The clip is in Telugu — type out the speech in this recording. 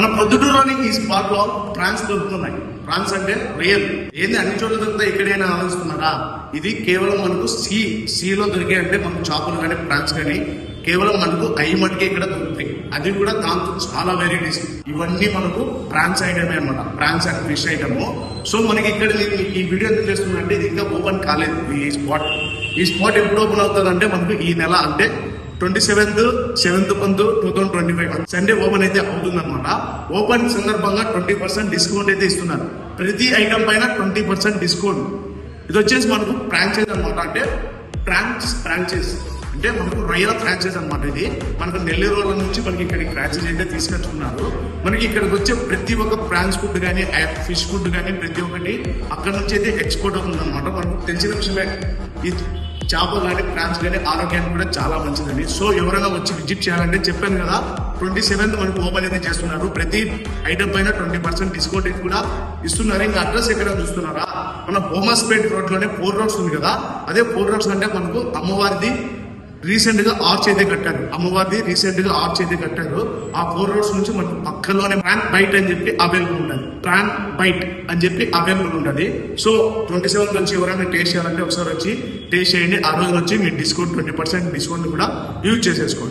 మన ప్రొద్దుటూరులోని ఈ స్పాట్ లో ప్రాన్స్ దొరుకుతున్నాయి. ప్రాన్స్ అంటే రియల్ ఏంది అన్ని చోట్ల దొరుకుతాయి, ఇక్కడైనా ఆలోచిస్తున్నారా? ఇది కేవలం మనకు సీలో దొరికే అంటే మనకు చేపలు కానీ ప్రాన్స్ కానీ కేవలం మనకు అయి మటుకే ఇక్కడ దొరుకుతాయి. అది కూడా దాంతో చాలా వెరైటీస్. ఇవన్నీ మనకు ప్రాన్స్ ఐటమే అనమాట, prawns and fish item. So మనకి ఇక్కడ ఈ వీడియో ఎందుకు చేస్తుందంటే ఇది ఇంకా ఓపెన్ కాలేదు. ఈ స్పాట్ ఎప్పుడు ఓపెన్ అవుతుందంటే మనకు ఈ నెల అంటే 27th మంత్ 2025 సండే ఓపెన్ అయితే అవుతుందన్నమాట. ఓపెన్ సందర్భంగా 20% డిస్కౌంట్ అయితే ఇస్తున్నారు. ప్రతి ఐటమ్ పైన 20% డిస్కౌంట్. ఇది వచ్చేసి మనకు ఫ్రాంచైజ్ అనమాట. అంటే ఫ్రాంచైజ్ అంటే మనకు రొయ్యల ఫ్రాంచైజ్ అనమాట. ఇది మనకు నెల్లూరు నుంచి మనకి ఇక్కడికి ఫ్రాంచైజ్ అయితే తీసుకొచ్చుకున్నారు. మనకి ఇక్కడికి వచ్చే ప్రతి ఒక్క ప్రాన్స్ ఫుడ్ కానీ ఫిష్ ఫుడ్ కానీ ప్రతి ఒక్కటి అక్కడ నుంచి అయితే ఎక్స్పోర్ట్ అవుతుంది అనమాట. మనకు తెలిసిన విషయమే ఈ చేప కానీ ప్రాన్స్ కానీ ఆరోగ్యానికి కూడా చాలా మంచిదండి. సో ఎవరైనా వచ్చి విజిట్ చేయాలంటే చెప్పాను కదా 27th మనకు ఓపెన్ అయితే చేస్తున్నారు. ప్రతి ఐటమ్ పైన 20% డిస్కౌంట్ కూడా ఇస్తున్నారు. ఇంకా అడ్రస్ ఎక్కడ చూస్తున్నారా? మన బోమస్పేట్ రోడ్ లోనే 4 రోడ్స్ ఉంది కదా, అదే 4 రోడ్స్ అంటే మనకు అమ్మవారిది రీసెంట్ గా ఆర్చ్ అయితే కట్టారు. ఆ 4 రోడ్స్ నుంచి మనకు పక్కలోనే ప్రాన్ బైట్ అని చెప్పి అవైలబుల్ ఉంటుంది. సో 27 నుంచి ఎవరైనా టేస్ట్ చేయాలంటే ఒకసారి వచ్చి టేస్ట్ చేయండి. ఆ రోజు వచ్చి మీ 20% డిస్కౌంట్ కూడా యూజ్ చేసేసుకోండి.